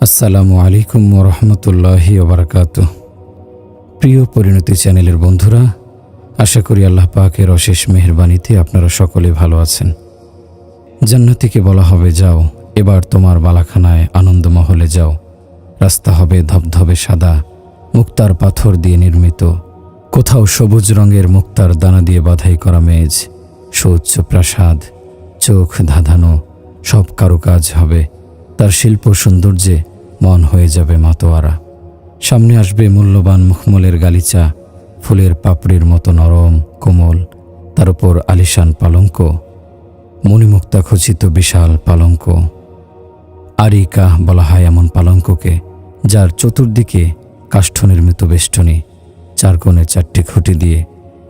আসসালামু আলাইকুম ওরহমতুল্লাহি ওবারাকাতুহ। প্রিয় পরিণতি চ্যানেলের বন্ধুরা, আশা করি আল্লাহ পাকের অশেষ মেহেরবানিতে আপনারা সকলে ভালো আছেন। জান্নাতীকে বলা হবে, যাও এবার তোমার বালাখানায় আনন্দমহলে যাও। রাস্তা হবে ধবধবে সাদা, মুক্তার পাথর দিয়ে নির্মিত। কোথাও সবুজ রঙের মুক্তার দানা দিয়ে বাধাই করা মেজ, সুউচ্চ প্রাসাদ, চোখ ধাঁধানো সব কারুকাজ হবে। তার শিল্প সৌন্দর্যে মন হয়ে যাবে মাতোয়ারা। সামনে আসবে মূল্যবান মুখমলের গালিচা, ফুলের পাপড়ির মতো নরম কোমল, তার উপর আলিশান পালঙ্ক, মণিমুক্তা খচিত বিশাল পালঙ্ক। আরিকা বলা হয় এমন পালঙ্ককে, যার চতুর্দিকে কাষ্ঠ নির্মিত বেষ্টনী, চার কোণে চারটি খুঁটি দিয়ে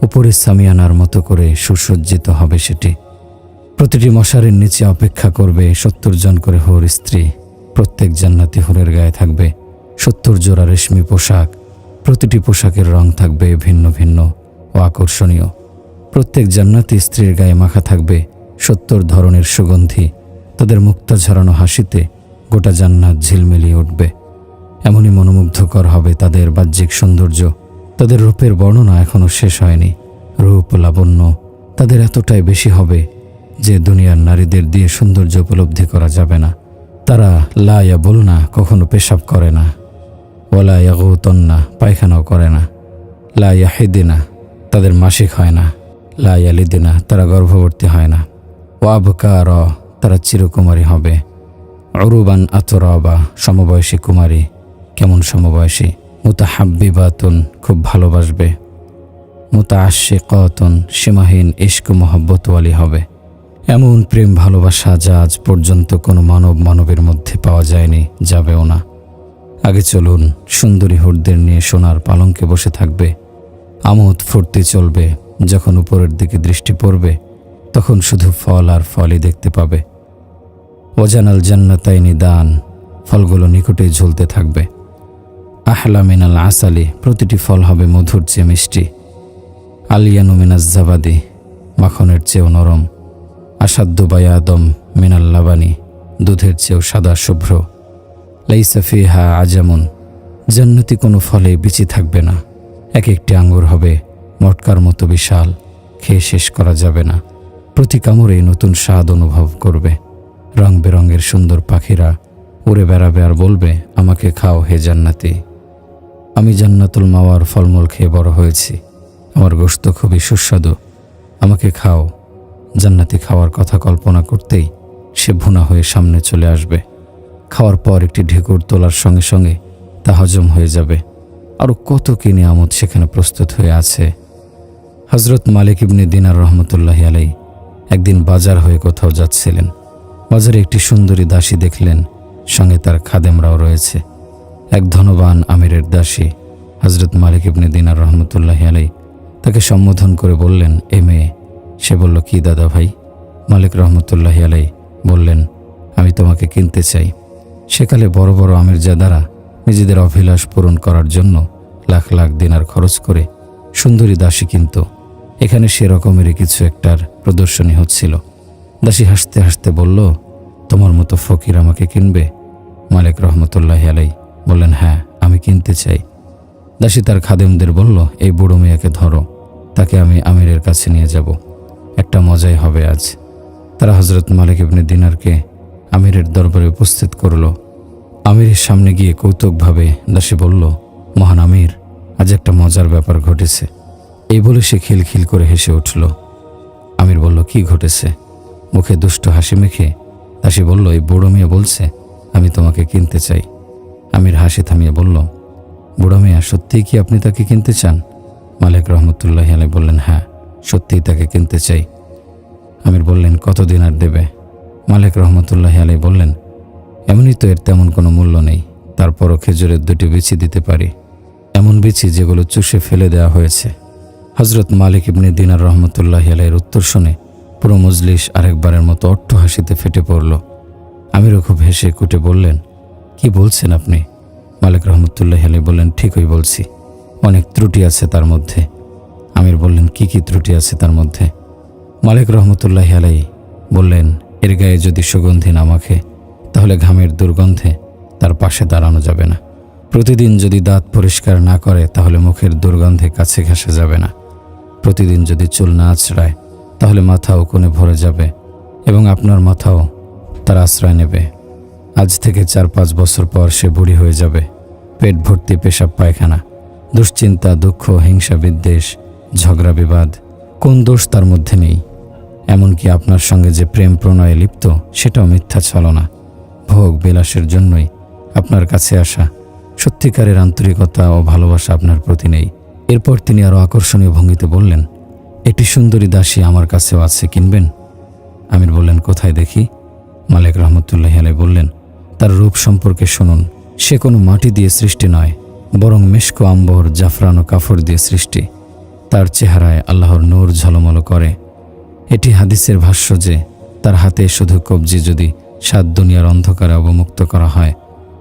উপরে সামিয়ানার মতো করে সুসজ্জিত হবে সেটি। প্রতিটি মশারির নিচে অপেক্ষা করবে ৭০ জন করে হুর স্ত্রী। প্রত্যেক জান্নাতি হুরের গায়ে থাকবে ৭০ জোড়া রেশমি পোশাক। প্রতিটি পোশাকের রং থাকবে ভিন্ন ভিন্ন ও আকর্ষণীয়। প্রত্যেক জান্নাতি স্ত্রীর গায়ে মাখা থাকবে ৭০ ধরনের সুগন্ধি। তাদের মুক্তা ঝরানো হাসিতে গোটা জান্নাত ঝিলমিলিয়ে উঠবে। এমনই মনোমুগ্ধকর হবে তাদের বাহ্যিক সৌন্দর্য। তাদের রূপের বর্ণনা এখনও শেষ হয়নি। রূপ লাবণ্য তাদের এতটাই বেশি হবে যে দুনিয়ার নারীদের দিয়ে সৌন্দর্য উপলব্ধি করা যাবে না। তারা লা ইয়াবুলনা কখনো পেশাব করে না, ওয়ালা ইয়াগুতন্না পায়খানাও করে না, লা ইয়াহিদিনা তাদের মাসিক হয় না, লা ইয়ালিদিনা তারা গর্ভবতী হয় না, ওয়াবকার তারা চিরকুমারী হবে, উরুবান আতরাবা সমবয়সী কুমারী। কেমন সমবয়সী? মুতাহাব্বিবাতুন খুব ভালোবাসবে, মুতাআশিকাতুন সীমাহীন ইশক মোহব্বতওয়ালি হবে। এমন প্রেম ভালোবাসা যা আজ পর্যন্ত কোনো মানবের মধ্যে পাওয়া যায়নি, যাবেও না। আগে চলুন, সুন্দরী হুরদের নিয়ে সোনার পালঙ্কে বসে থাকবে। আমোদ ফুর্তি চলবে। যখন উপরের দিকে দৃষ্টি পড়বে তখন শুধু ফল আর ফলই দেখতে পাবে। ওজানাল জান্নাতাইনি দান, ফলগুলো নিকটেই ঝুলতে থাকবে। আহলা মিনাল আসালি, প্রতিটি ফল হবে মধুর চেয়ে মিষ্টি। আলিয়ানু মিনাজ জাবাদি, মাখনের চেয়েও নরম। আসাদ্য বায়াদম মিনাল লাবানি, দুধের চেয়েও সাদা শুভ্র। লাইসা ফিহা আজামুন, জান্নাতি কোনো ফলে বিচি থাকবে না। এক একটি আঙ্গুর হবে মটকার মতো বিশাল, খেয়ে শেষ করা যাবে না। প্রতি কামড়েই নতুন স্বাদ অনুভব করবে। রং বেরঙের সুন্দর পাখিরা উড়ে বেড়াবে আর বলবে, আমাকে খাও হে জান্নাতি। আমি জান্নাতুল মাওয়ার ফলমূল খেয়ে বড় হয়েছি, আমার গোশত খুবই সুস্বাদু, আমাকে খাও। জান্নাতি খাওয়ার কথা কল্পনা করতেই সে ভুনা হয়ে সামনে চলে আসবে। খাওয়ার পর একটি ঢেকুর তোলার সঙ্গে সঙ্গে তা হজম হয়ে যাবে। আরও কত কি নিয়ামত সেখানে প্রস্তুত হয়ে আছে। হজরত মালিক ইবনে দিনার রহমতুল্লাহি আলাইহি একদিন বাজার হয়ে কোথাও যাচ্ছিলেন। বাজারে একটি সুন্দরী দাসী দেখলেন, সঙ্গে তার খাদেমরাও রয়েছে। এক ধনবান আমিরের দাসী হজরত মালিক ইবনে দিনার রহমতুল্লাহি আলাইহি তাকে সম্বোধন করে বললেন, এ মেয়ে। সে বলল, কি দাদা ভাই? মালিক রহমতুল্লাহি আলাইহি বললেন, আমি তোমাকে কিনতে চাই। সেকালে বড় বড় আমিরজাদারা নিজেদের অভিলাষ পূরণ করার জন্য লাখ লাখ দিনার খরচ করে সুন্দরী দাসী কিনত। এখানে সেরকমেরই কিছু একটার প্রদর্শনী হচ্ছিল। দাসী হাসতে হাসতে বলল, তোমার মতো ফকির আমাকে কিনবে? মালিক রহমতুল্লাহি আলাইহি বললেন, হ্যাঁ, আমি কিনতে চাই। দাসী তার খাদেমদের বলল, এই বুড়ো মেয়েকে ধরো, তাকে আমি আমিরের কাছে নিয়ে যাব। একটা মজাই হবে আজ। তারা হজরত মালিক ইবনে দিনারকে আমিরের দরবারে উপস্থিত করল। আমিরের সামনে গিয়ে কৌতুকভাবে দাসী বলল, মহান আমির, আজ একটা মজার ব্যাপার ঘটেছে। এই বলে সে খিলখিল করে হেসে উঠল। আমির বলল, কি ঘটেছে? মুখে দুষ্ট হাসি মেখে দাসী বলল, এই বুড়ো মেয়ে বলছে আমি তোমাকে কিনতে চাই। আমির হাসি থামিয়ে বলল, বুড়ো মেয়ে, সত্যিই কি আপনি তাকে কিনতে চান? মালিক রহমতুল্লাহি আলাইহি বললেন, হ্যাঁ, সত্যিই তাকে কিনতে চাই। আমির বললেন, কত দিনার দেবে? মালিক রহমতুল্লাহি আলাইহি বললেন, এমনই তো, এর তেমন কোনো মূল্য নেই। তারপরও খেজুরের 2টি বিচি দিতে পারি, এমন বিচি যেগুলো চুষে ফেলে দেওয়া হয়েছে। হজরত মালিক ইবনে দিনার রহমতুল্লাহি আলাইহির উত্তর শুনে পুরো মজলিস আরেকবারের মতো অট্ট হাসিতে ফেটে পড়ল। আমিরও খুব হেসে কুটে বললেন, কি বলছেন আপনি? মালিক রহমতুল্লাহি আলাইহি বললেন, ঠিকই বলছি, অনেক ত্রুটি আছে তার মধ্যে। আমির বললেন, কি কি ত্রুটি আছে তার মধ্যে? মালিক রহমতুল্লাহি আলাইহি বললেন, এর গায়ে যদি সুগন্ধি না মাখে তাহলে ঘামের দুর্গন্ধে তার পাশে দাঁড়ানো যাবে না। প্রতিদিন যদি দাঁত পরিষ্কার না করে তাহলে মুখের দুর্গন্ধে কাছে ঘেঁষে যাবে না। প্রতিদিন যদি চুল না আঁচড়ায় তাহলে মাথা উকুনে ভরে যাবে এবং আপনার মাথাও তার আশ্রয় নেবে। আজ থেকে 4-5 বছর পর সে বুড়ি হয়ে যাবে, পেট ভর্তি পেশাব পায়খানা, দুশ্চিন্তা, দুঃখ, হিংসা, বিদ্বেষ, ঝগড়া বিবাদ। কোন দোষ তার মধ্যে নেই? এমনকি আপনার সঙ্গে যে প্রেম প্রণয়ে লিপ্ত সেটাও মিথ্যা ছলনা। ভোগ বিলাসের জন্যই আপনার কাছে আসা, সত্যিকারের আন্তরিকতা ও ভালোবাসা আপনার প্রতি নেই। এরপর তিনি আরও আকর্ষণীয় ভঙ্গিতে বললেন, একটি সুন্দরী দাসী আমার কাছেও আছে, কিনবেন? আমির বললেন, কোথায় দেখি? মালিক রহমতুল্লাহি আলাইহি বললেন, তার রূপ সম্পর্কে শুনুন। সে কোনো মাটি দিয়ে সৃষ্টি নয়, বরং মেশকো, আম্বর, জাফরান ও কাফর দিয়ে সৃষ্টি। তার চেহারায় আল্লাহর নূর ঝলমল করে। এটি হাদিসের ভাষ্য যে তার হাতে শুধু কবজি যদি 7 দুনিয়ার অন্ধকারে অবমুক্ত করা হয়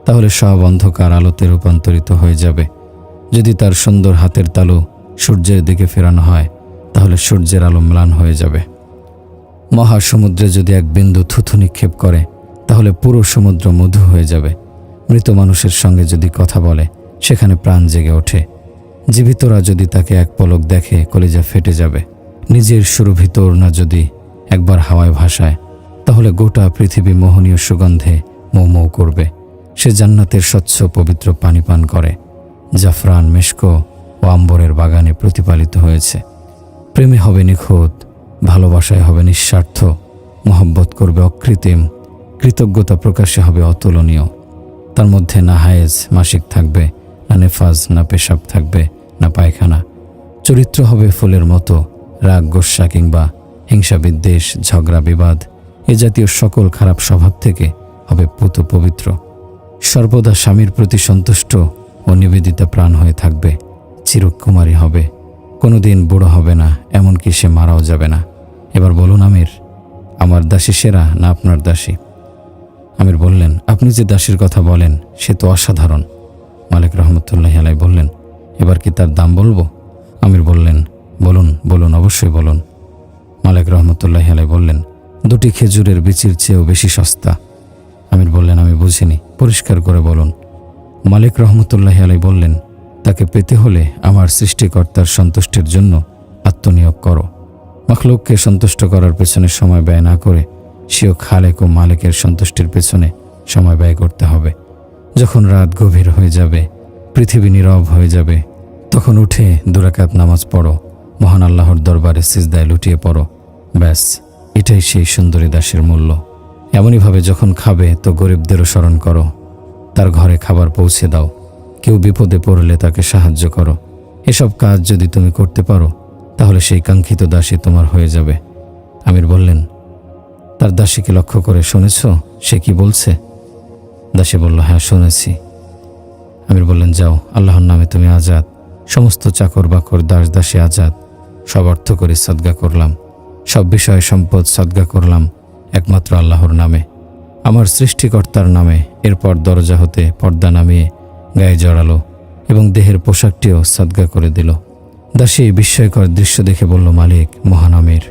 তাহলে সব অন্ধকার আলোতে রূপান্তরিত হয়ে যাবে। যদি তার সুন্দর হাতের তালু সূর্যের দিকে ফেরানো হয় তাহলে সূর্যের আলো ম্লান হয়ে যাবে। মহাসমুদ্রে যদি এক বিন্দু থুথু নিক্ষেপ করে তাহলে পুরো সমুদ্র মধু হয়ে যাবে। মৃত মানুষের সঙ্গে যদি কথা বলে সেখানে প্রাণ জেগে ওঠে। জীবিতরা যদি তাকে এক পলক দেখে কলিজা ফেটে যাবে। নিজের সুরভিত ওড়না যদি একবার হাওয়ায় ভাসায় তাহলে গোটা পৃথিবী মোহনীয় সুগন্ধে মৌ মৌ করবে। সে জান্নাতের স্বচ্ছ পবিত্র পানি পান করে, জাফরান, মেশকো ও আম্বরের বাগানে প্রতিপালিত হয়েছে। প্রেমে হবে নিখুঁত, ভালোবাসায় হবে নিঃস্বার্থ, মহব্বত করবে অকৃত্রিম, কৃতজ্ঞতা প্রকাশে হবে অতুলনীয়। তার মধ্যে না হায়েজ মাসিক থাকবে, না নেফাজ, না পেশাব থাকবে, না পায়খানা। চরিত্র হবে ফুলের মতো, রাগ, গোস্বা কিংবা হিংসা, বিদ্বেষ, ঝগড়া, বিবাদ এ জাতীয় সকল খারাপ স্বভাব থেকে হবে পুত পবিত্র। সর্বদা স্বামীর প্রতি সন্তুষ্ট ও নিবেদিতা প্রাণ হয়ে থাকবে। চিরকুমারী হবে, কোনোদিন বুড়ো হবে না, এমনকি সে মারাও যাবে না। এবার বলুন আমির, আমার দাসী সেরা না আপনার দাসী? আমির বললেন, আপনি যে দাসীর কথা বলেন সে তো অসাধারণ। মালিক রহমতুল্লাহি আলাইহি বললেন, এবার কি তার দাম বলবো? আমির বললেন, বলুন বলুন, অবশ্যই বলুন। মালিক রহমতুল্লাহি আলাইহি বললেন, 2টি খেজুরের বিচির চেয়েও বেশি সস্তা। আমির বললেন, আমি বুঝিনি, পরিষ্কার করে বলুন। মালিক রহমতুল্লাহি আলাইহি বললেন, তাকে পেতে হলে আমার সৃষ্টিকর্তার সন্তুষ্টির জন্য আত্মনিয়োগ করো। মখলুককে সন্তুষ্ট করার পেছনে সময় ব্যয় না করে স্বীয় খালেক ও মালিকের সন্তুষ্টির পেছনে সময় ব্যয় করতে হবে। যখন রাত গভীর হয়ে যাবে, পৃথিবী নীরব হয়ে যাবে, তখন উঠে 2 রাকাত নামাজ পড়ো, মহান আল্লাহর দরবারে সিজদায় লুটিয়ে পড়ো। ব্যাস, এটাই সেই সুন্দরী দাসীর মূল্য। এমনইভাবে যখন খাবে তো গরিবদেরও স্মরণ করো, তার ঘরে খাবার পৌঁছে দাও, কেউ বিপদে পড়লে তাকে সাহায্য করো। এসব কাজ যদি তুমি করতে পারো তাহলে সেই কাঙ্ক্ষিত দাসী তোমার হয়ে যাবে। আমির বললেন, তার দাসীকে লক্ষ্য করে শুনেছ সে কি বলছে? দাসী বলল, হ্যাঁ শুনেছি। আমির বললেন, যাও, আল্লাহর নামে তুমি আজাদ, সমস্ত চাকর বাকর, দাস দাসী আজাদ। সব অর্থ করে সদগা করলাম, সব বিষয় সম্পদ সদগা করলাম একমাত্র আল্লাহর নামে, আমার সৃষ্টিকর্তার নামে। এরপর দরজা হতে পর্দা নামিয়ে গায়ে জড়ালো এবং দেহের পোশাকটিও সদগা করে দিল। দাসী এই বিস্ময়কর দৃশ্য দেখে বলল, মালিক, মহান আমির,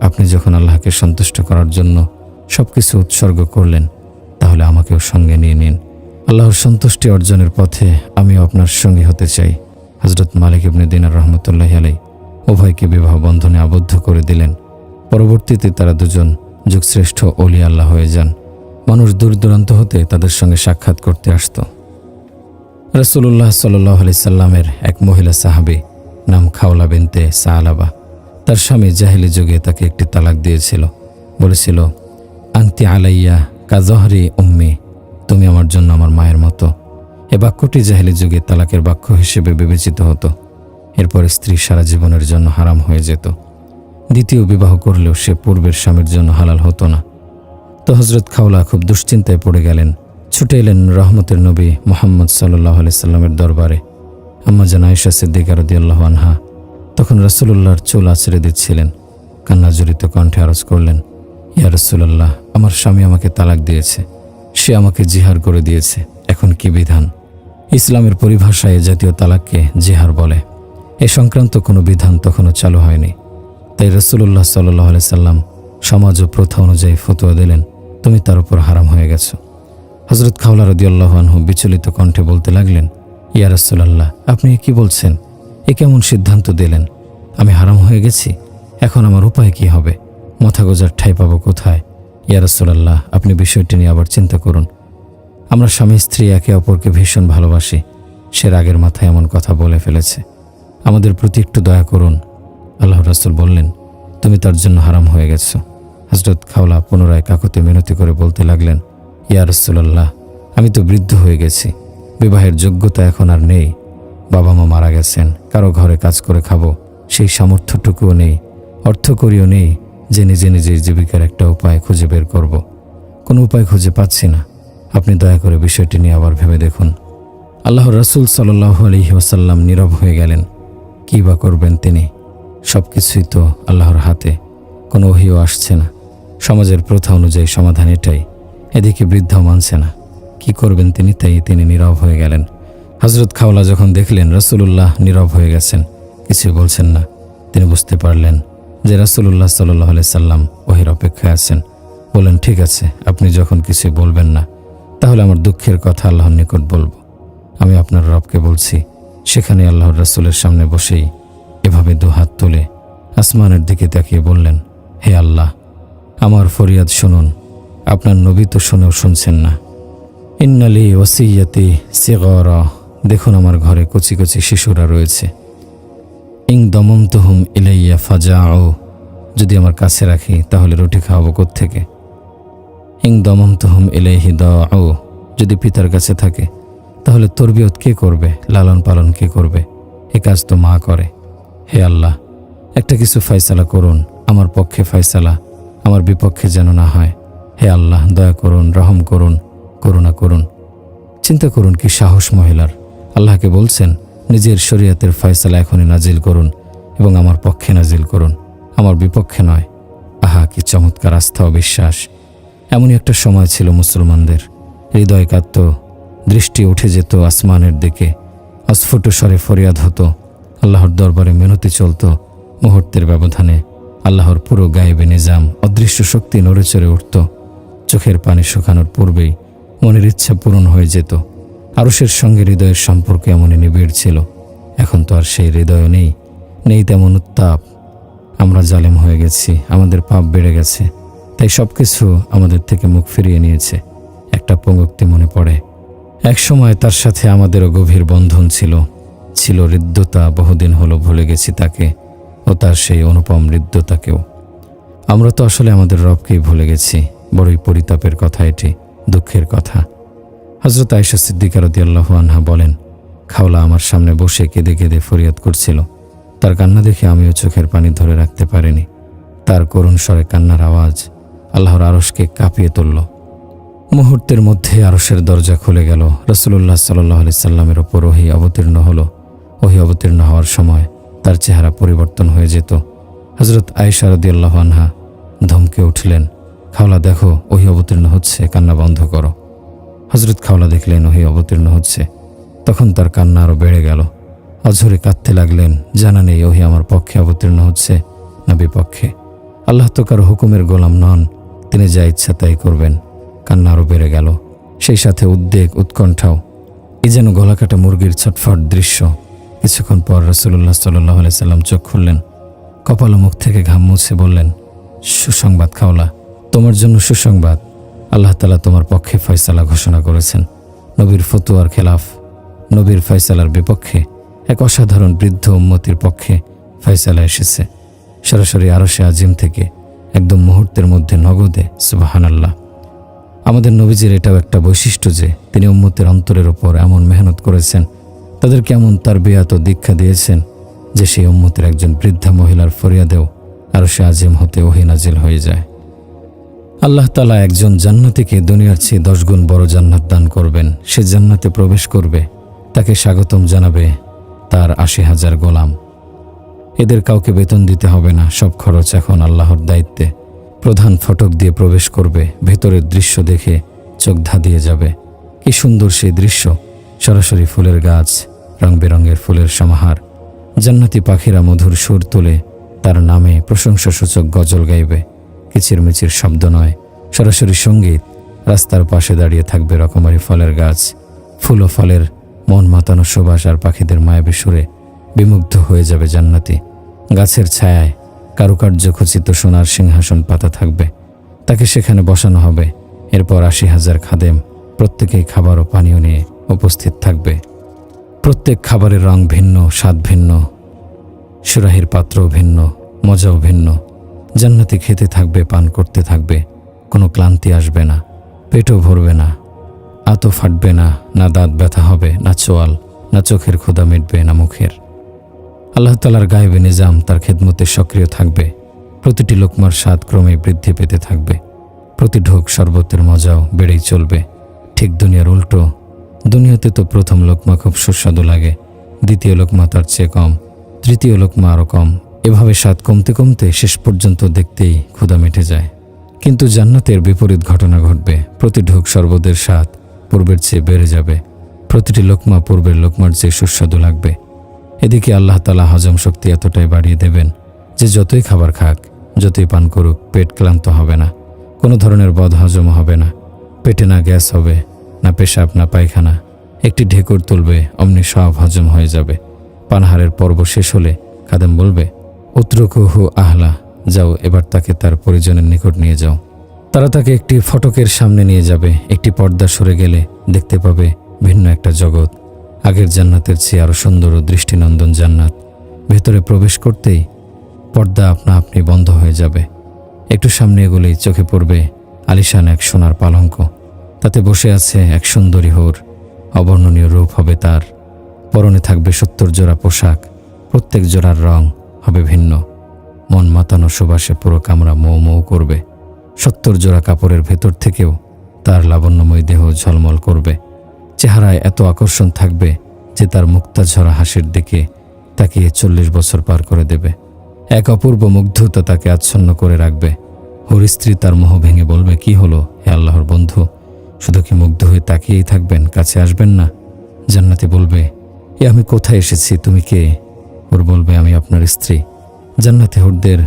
আপনি যখন আল্লাহকে সন্তুষ্ট করার জন্য সবকিছু উৎসর্গ করলেন তাহলে আমাকেও সঙ্গে নিয়ে নিন। আল্লাহর সন্তুষ্টি অর্জনের পথে আমিও আপনার সঙ্গী হতে চাই। হযরত মালিক ইবনে দিনার রহমতুল্লাহি আলাইহি উভয়কে বিবাহ বন্ধনে আবদ্ধ করে দিলেন। পরবর্তীতে তারা দুজন যুগশ্রেষ্ঠ ওলি আল্লাহ হয়ে যান। মানুষ দূর দূরান্ত হতে তাদের সঙ্গে সাক্ষাৎ করতে আসত। রাসূলুল্লাহ সাল্লাল্লাহু আলাইহি সাল্লামের এক মহিলা সাহাবী নাম খাওলা বিনতে সালাবা, তার স্বামী জাহেলি যুগে তাকে একটি তালাক দিয়েছিল। বলেছিল, আনতি আলাইয়া কাজহরি উম্মি, তুমি আমার জন্য আমার মায়ের মতো। এ বাক্যটি জাহেলি যুগে তালাকের বাক্য হিসেবে বিবেচিত হতো। এরপর স্ত্রী সারা জীবনের জন্য হারাম হয়ে যেত। দ্বিতীয় বিবাহ করলেও সে পূর্বের স্বামীর জন্য হালাল হতো না। তো হযরত খাওলা খুব দুশ্চিন্তায় পড়ে গেলেন। ছুটে এলেন রহমতের নবী মুহাম্মদ সাল্লাল্লাহু আলাইহি সাল্লামের দরবারে। আম্মা জান আয়েশা সিদ্দিকা রাদিয়াল্লাহু আনহা তখন রাসূলুল্লাহর চুল আঁচড়ে দিচ্ছিলেন। কান্নাজড়িত কণ্ঠে আরজ করলেন, ইয়া রাসূলুল্লাহ, আমার স্বামী আমাকে তালাক দিয়েছে, সে আমাকে জিহার করে দিয়েছে, এখন কি বিধান? ইসলামের পরিভাষায় এ জাতীয় তালাককে জিহার বলে। এ সংক্রান্ত কোনো বিধান তখনও চালু হয়নি। তাই রাসূলুল্লাহ সাল্লাল্লাহু আলাইহি সাল্লাম সমাজ ও প্রথা অনুযায়ী ফতোয়া দিলেন, তুমি তার উপর হারাম হয়ে গেছো। হযরত খাওলা রাদিয়াল্লাহু আনহু বিচলিত কণ্ঠে বলতে লাগলেন, ইয়া রাসূলুল্লাহ, আপনি কি বলছেন? এ কেমন সিদ্ধান্ত দিলেন? আমি হারাম হয়ে গেছি, এখন আমার উপায় কি হবে? মাথা গোজার ঠাঁই পাবো কোথায়? ইয়া রাসূলুল্লাহ, আপনি বিষয়টি নিয়ে আবার চিন্তা করুন। আমরা স্বামী স্ত্রী একে অপরকে ভীষণ ভালোবাসি, সে রাগের মাথায় এমন কথা বলে ফেলেছে, আমাদের প্রতি একটু দয়া করুন। আল্লাহর রাসূল বললেন, তুমি তার জন্য হারাম হয়ে গেছো। হযরত খাওলা পুনরায় কাকুতি মিনতি করে বলতে লাগলেন, ইয়া রাসূলুল্লাহ, আমি তো বৃদ্ধ হয়ে গেছি, বিবাহের যোগ্যতা এখন আর নেই। বাবা মা মারা গেছেন, কারো ঘরে কাজ করে খাবো সেই সামর্থ্যটুকুও নেই, অর্থকড়িও নেই যে নিজে নিজের জীবিকার একটা উপায় খুঁজে বের করব। কোনো উপায় খুঁজে পাচ্ছি না। আপনি দয়া করে বিষয়টি নিয়ে আবার ভেবে দেখুন। আল্লাহর রাসূল সাল্লাল্লাহু আলাইহি ওয়াসাল্লাম নীরব হয়ে গেলেন। কী বা করবেন তিনি? সব কিছুই তো আল্লাহর হাতে, কোনো ওহীও আসছে না। সমাজের প্রথা অনুযায়ী সমাধান এটাই, এদিকে বৃদ্ধাও মানছে না। কি করবেন তিনি? তাই তিনি নীরব হয়ে গেলেন। হযরত খাওলা যখন দেখলেন রাসূলুল্লাহ নীরব হয়ে গেছেন, কিছুই বলছেন না, তিনি বুঝতে পারলেন যে রাসূলুল্লাহ সাল্লাল্লাহু আলাইহি সাল্লাম ওহীর অপেক্ষায় আছেন। বললেন, ঠিক আছে, আপনি যখন কিছুই বলবেন না, তাহলে আমার দুঃখের কথা আল্লাহর নিকট বলবো। আমি আপনার রবকে বলছি। সেখানে আল্লাহর রাসূলের সামনে বসেই এভাবে দুহাত তুলে আসমানের দিকে তাকিয়ে বললেন, হে আল্লাহ, আমার ফরিয়াদ শুনুন, আপনার নবী তো শুনেও শুনছেন না। ইন্নালি ওয়াসিয়াতি সিগরা, দেখুন আমার ঘরে কচি কচি শিশুরা রয়েছে। ইং দমমতুহুম ইলাইয়া ফাজাউ, যদি আমার কাছে রাখি তাহলে রুটি খাওয়াবো কোত্থেকে? ইং দমমতুহুম ইলাইহি দাউ, যদি পিতার কাছে থাকে তাহলে তরবিয়ত কে করবে, লালন পালন কে করবে? এ কাজ তো মা করে। হে আল্লাহ, একটা কিছু ফয়সালা করুন, আমার পক্ষে ফয়সালা, আমার বিপক্ষে যেন না হয়। হে আল্লাহ, দয়া করুন, রহম করুন, করুণা করুন। চিন্তা করুন কি সাহস মহিলার! আল্লাহকে বলছেন নিজের শরীয়তের ফয়সালা এখনই নাজিল করুন এবং আমার পক্ষে নাজিল করুন, আমার বিপক্ষে নয়। আহা, কি চমৎকার আস্থা ও বিশ্বাস! এমনই একটা সময় ছিল মুসলমানদের। হৃদয় কাঁদত, দৃষ্টি উঠে যেত আসমানের দিকে, অস্ফুট স্বরে ফরিয়াদ হতো, আল্লাহর দরবারে মিনতি চলত। মুহূর্তের ব্যবধানে আল্লাহর পুরো গায়েবে নিজাম, অদৃশ্য শক্তি নড়ে চড়ে উঠত। চোখের পানি শুকানোর পূর্বেই মনের ইচ্ছা পূরণ হয়ে যেত। আরশের সঙ্গে হৃদয়ের সম্পর্ক এমনই নিবিড় ছিল। এখন তো আর সেই হৃদয় নেই, নেই তেমন উত্তাপ। আমরা জালেম হয়ে গেছি, আমাদের পাপ বেড়ে গেছে, তাই সব কিছু আমাদের থেকে মুখ ফিরিয়ে নিয়েছে। একটা পঙ্গুক্তি মনে পড়ে, এক সময় তার সাথে আমাদেরও গভীর বন্ধন ছিল, ছিল হৃদ্যতা। বহুদিন হলো ভুলে গেছি তাকে ও তার সেই অনুপম হৃদ্যতাকেও। আমরা তো আসলে আমাদের রবকেই ভুলে গেছি। বড়ই পরিতাপের কথা এটি, দুঃখের কথা। হযরত আয়েশা সিদ্দিকা রাদিয়াল্লাহু আনহা বলেন, খাওলা আমার সামনে বসে কেঁদে কেঁদে ফরিয়াদ করছিল। তার কান্না দেখে আমিও চোখের পানি ধরে রাখতে পারিনি। তার করুণ স্বরে কান্নার আওয়াজ আল্লাহর আরশকে কাঁপিয়ে তুলল। মুহূর্তের মধ্যে আরশের দরজা খুলে গেল। রাসূলুল্লাহ সাল্লাল্লাহু আলাইহি সাল্লামের ওপর ওহী অবতীর্ণ হলো। ওহী অবতীর্ণ হওয়ার সময় তার চেহারা পরিবর্তন হয়ে যেত। হযরত আয়েশা রাদিয়াল্লাহু আনহা ধমকে উঠলেন, খাওলা দেখো, ওহী অবতীর্ণ হচ্ছে, কান্না বন্ধ করো। হযরত খাওলা দেখলেন ওহী অবতীর্ণ হচ্ছে, তখন তার কান্না আরো বেড়ে গেল। অঝরে কাঁদতে লাগলেন, জানা নেই ওহী আমার পক্ষে অবতীর্ণ হচ্ছে না বিপক্ষে। আল্লাহ তো কারো হুকুমের গোলাম নন, তিনি যা ইচ্ছা তাই করবেন। কান্না আরো বেড়ে গেল, সেই সাথে উদ্বেগ, উৎকণ্ঠাও। এ যেন গলাকাটা মুরগির ছটফট দৃশ্য। কিছুক্ষণ পর রাসূলুল্লাহ সাল্লাল্লাহু আলাইহি সাল্লাম চোখ খুললেন, কপাল ও মুখ থেকে ঘাম মুছে বললেন, সুসংবাদ খাওলা, তোমার জন্য সুসংবাদ। আল্লাহ তাআলা তোমার পক্ষে ফয়সালা ঘোষণা করেছেন। নবীর ফতোয়ার খেলাফ, নবীর ফয়সালার বিপক্ষে এক অসাধারণ বৃদ্ধ উম্মতির পক্ষে ফয়সালা এসেছে। সরাসরি আরশে আজিম থেকে, একদম মুহূর্তের মধ্যে নগদে। সুবহানাল্লাহ। আমাদের নবীজির এটাও একটা বৈশিষ্ট্য যে তিনি উম্মতের অন্তরের ওপর এমন মেহনত করেছেন, তাদেরকে এমন তারবিয়াত ও দীক্ষা দিয়েছেন যে সেই উম্মতের একজন বৃদ্ধা মহিলার ফরিয়াদেও আরশে আজিম হতে ওহী নাজিল হয়ে যায়। আল্লাহ তাআলা একজন জান্নাতীকে দুনিয়ার চেয়ে 10 গুণ বড় জান্নাত দান করবেন। সে জান্নাতে প্রবেশ করবে, তাকে স্বাগতম জানাবে তার 80,000 গোলাম। এদের কাউকে বেতন দিতে হবে না, সব খরচ এখন আল্লাহর দায়িত্বে। প্রধান ফটক দিয়ে প্রবেশ করবে, ভেতরের দৃশ্য দেখে চোখ ধাঁধিয়ে যাবে। কি সুন্দর সেই দৃশ্য! সরাসরি ফুলের গাছ, রং বেরঙের ফুলের সমাহার। জান্নাতি পাখিরা মধুর সুর তুলে তার নামে প্রশংসাসূচক গজল গাইবে। কিচিরমিচির শব্দ নয়, সরাসরি সঙ্গীত। রাস্তার পাশে দাঁড়িয়ে থাকবে রকমারি ফলের গাছ, ফুল ও ফলের মন মাতানো সুবাস আর পাখিদের মায়াবী সুরে বিমুগ্ধ হয়ে যাবে জান্নাতি। গাছের ছায়ায় কারুকার্য খচিত সোনার সিংহাসন পাতা থাকবে, তাকে সেখানে বসানো হবে। এরপর ৮০,০০০ খাদেম প্রত্যেকেই খাবার ও পানীয় নিয়ে উপস্থিত থাকবে। প্রত্যেক খাবারের রং ভিন্ন, স্বাদ ভিন্ন, সুরাহির পাত্রও ভিন্ন, মজাও ভিন্ন। জান্নাতি খেতে থাকবে, পান করতে থাকবে, কোনো ক্লান্তি আসবে না, পেটও ভরবে না, আতো ফাটবে না, না দাঁত ব্যথা হবে, না চোয়াল, না চোখের ক্ষুধা মিটবে, না মুখের। আল্লাহ তাআলার গায়েবী নিজাম তার খেদমতে সক্রিয় থাকবে। প্রতিটি লোকমার স্বাদ ক্রমে বৃদ্ধি পেতে থাকবে, প্রতি ঢোক শরবতের মজাও বেড়েই চলবে। ঠিক দুনিয়ার উল্টো, দুনিয়াতে তো প্রথম লোকমা খুব সুস্বাদু লাগে, দ্বিতীয় লোকমা তার চেয়ে কম, তৃতীয় লোকমা আরও কম। এভাবে স্বাদ কমতে কমতে শেষ পর্যন্ত দেখতেই ক্ষুধা মিটে যায়। কিন্তু জান্নাতের বিপরীত ঘটনা ঘটবে। প্রতি ঢোক শরবতের স্বাদ পূর্বের চেয়ে বেড়ে যাবে, প্রতিটি লোকমা পূর্বের লোকমার চেয়ে সুস্বাদু লাগবে। এদিকে আল্লাহ তাআলা হজম শক্তি এতটাই বাড়িয়ে দেবেন যে যতই খাবার খাক, যতই পান করুক, পেট ক্লান্ত হবে না, কোনো ধরনের বদহজম হবে না, পেটে না গ্যাস হবে, না পেশাব, না পায়খানা। একটি ঢেকুর তুলবে, অমনি সব হজম হয়ে যাবে। পানাহারের পর্ব শেষ হলে খাদেম বলবে, উতরুকুহু আহলা, যাও এবার তাকে তার পরিজনের নিকট নিয়ে যাও। তারা তাকে একটি ফটকের সামনে নিয়ে যাবে। একটি পর্দা সরে গেলে দেখতে পাবে ভিন্ন একটা জগৎ, আগের জান্নাতের চেয়ে আরও সুন্দর ও দৃষ্টিনন্দন জান্নাত। ভেতরে প্রবেশ করতেই পর্দা আপনা আপনি বন্ধ হয়ে যাবে। একটু সামনে এগোলেই চোখে পড়বে আলিশান এক সোনার পালঙ্ক, তাতে বসে আছে এক সুন্দরী হোর। অবর্ণনীয় রূপ হবে তার, পরনে থাকবে ৭০ জোড়া পোশাক, প্রত্যেক জোড়ার রং হবে ভিন্ন। মন মাতানো সুবাসে পুরো কামরা মৌ মৌ করবে। ৭০ জোড়া কাপড়ের ভেতর থেকেও তার লাবণ্যময় দেহ ঝলমল করবে। চেহারায় এত আকর্ষণ থাকবে যে তার মুক্তা ঝরা হাসির দিকে তাকিয়ে ৪০ বছর পার করে দেবে। এক অপূর্ব মুগ্ধতা তাকে আচ্ছন্ন করে রাখবে। হোর স্ত্রী তার মোহ ভেঙে বলবে, কি হলো হে আল্লাহর বন্ধু, শুধু কি মুগ্ধ হয়ে তাকিয়েই থাকবেন, কাছে আসবেন না? জান্নাতি বলবে, এ আমি কোথায় এসেছি, তুমি কে? হোর বলবে, আমি আপনার স্ত্রী। জান্নাতি হুরদের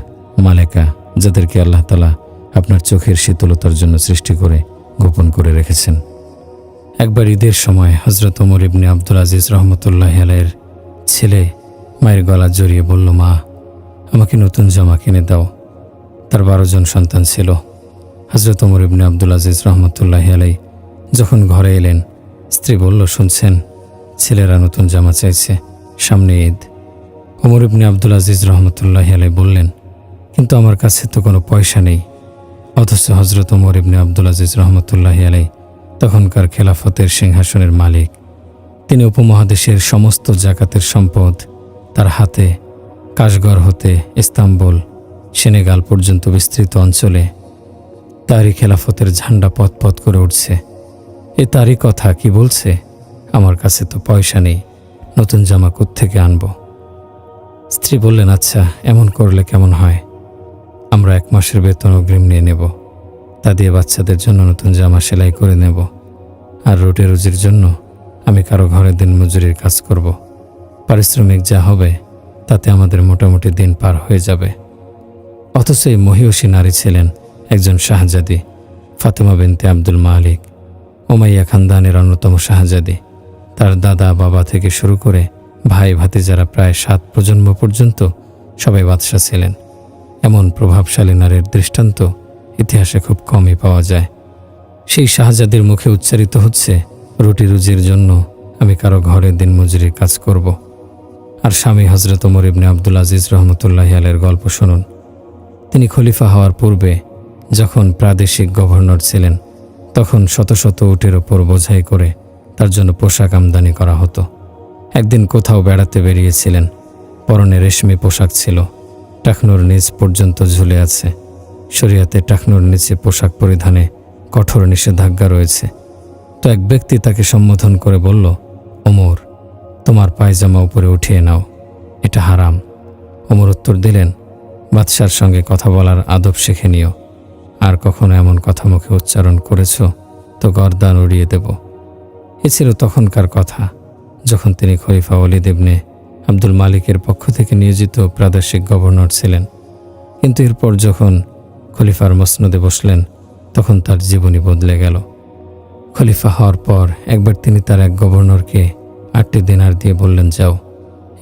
মালেকা, যাদেরকে আল্লাহ তাআলা আপনার চোখের শীতলতার জন্য সৃষ্টি করে গোপন করে রেখেছেন। একবার ঈদের সময় হযরত ওমর ইবনে আব্দুল আজিজ রহমতুল্লাহি আলাইহির ছেলে মায়ের গলা জড়িয়ে বলল, মা, আমাকে নতুন জামা কিনে দাও। তার 12 জন সন্তান ছিল। হযরত ওমর ইবনে আব্দুল আজিজ রহমতুল্লাহি আলাইহি যখন ঘরে এলেন, স্ত্রী বলল, শুনছেন, ছেলেরা নতুন জামা চাইছে, সামনে ঈদ। ওমর ইবনে আব্দুল আজিজ রহমতুল্লাহি আলাইহি বললেন, কিন্তু আমার কাছে তো কোনো পয়সা নেই। অথচ হযরত ওমর ইবনে আব্দুল আজিজ রহমতুল্লাহি আলাইহি তখনকার খেলাফতের সিংহাসনের মালিক। তিনি উপমহাদেশের সমস্ত জাকাতের সম্পদ তার হাতে। কাশগড় হতে ইস্তাম্বুল, সেনেগাল পর্যন্ত বিস্তৃত অঞ্চলে তারই খেলাফতের ঝান্ডা পথ করে উঠছে। এ তারই কথা, কি বলছে? আমার কাছে তো পয়সা নেই, নতুন জামা কোত্থেকে আনব? স্ত্রী বললেন, আচ্ছা, এমন করলে কেমন হয়? আমরা 1 মাসের বেতন অগ্রিম নিয়ে নেব, তা দিয়ে বাচ্চাদের জন্য নতুন জামা সেলাই করে নেব, আর রুটি রুজির জন্য আমি কারো ঘরে দিন মজুরির কাজ করব। পারিশ্রমিক যা হবে তাতে আমাদের মোটামুটি দিন পার হয়ে যাবে। অথচ এই মহিয়সী নারী ছিলেন একজন শাহজাদি, ফাতেমা বিনতে আব্দুল মালিক, উমাইয়া খানদানের অন্যতম শাহজাদি। তার দাদা বাবা থেকে শুরু করে ভাই ভাতিজারা প্রায় 7 প্রজন্ম পর্যন্ত সবাই বাদশা ছিলেন। এমন প্রভাবশালী নারীর দৃষ্টান্ত ইতিহাসে খুব কমই পাওয়া যায়। সেই শাহজাদির মুখে উচ্চারিত হচ্ছে, রুটি রুজির জন্য আমি কারো ঘরে দিন মজুরির কাজ করব। আর স্বামী হযরত ওমর ইবনে আব্দুল আজিজ রহমতুল্লাহি আলাইহির গল্প শুনুন। তিনি খলিফা হওয়ার পূর্বে যখন প্রাদেশিক গভর্নর ছিলেন, তখন শত শত উটের ওপর বোঝাই করে তার জন্য পোশাক আমদানি করা হতো। একদিন কোথাও বেড়াতে বেরিয়েছিলেন, পরনে রেশমি পোশাক ছিল, টাকনুর নিচ পর্যন্ত ঝুলে আছে। শরিয়াতে টাকনুর নিচে পোশাক পরিধানে কঠোর নিষেধাজ্ঞা রয়েছে। তো এক ব্যক্তি তাকে সম্বোধন করে বলল, ওমর, তোমার পায়জামা উপরে উঠিয়ে নাও, এটা হারাম। ওমর উত্তর দিলেন, বাদশার সঙ্গে কথা বলার আদব শিখে নিও, আর কখনো এমন কথা মুখে উচ্চারণ করেছ তো গর্দান উড়িয়ে দেব। এ ছিল তখনকার কথা, যখন তিনি খলিফা ওয়ালিদ ইবনে আব্দুল মালিকের পক্ষ থেকে নিয়োজিত প্রাদেশিক গভর্নর ছিলেন। কিন্তু এরপর যখন খলিফার মসনদে বসলেন, তখন তার জীবনী বদলে গেল। খলিফা হওয়ার পর একবার তিনি তার এক গভর্নরকে 8টি দিনার দিয়ে বললেন, যাও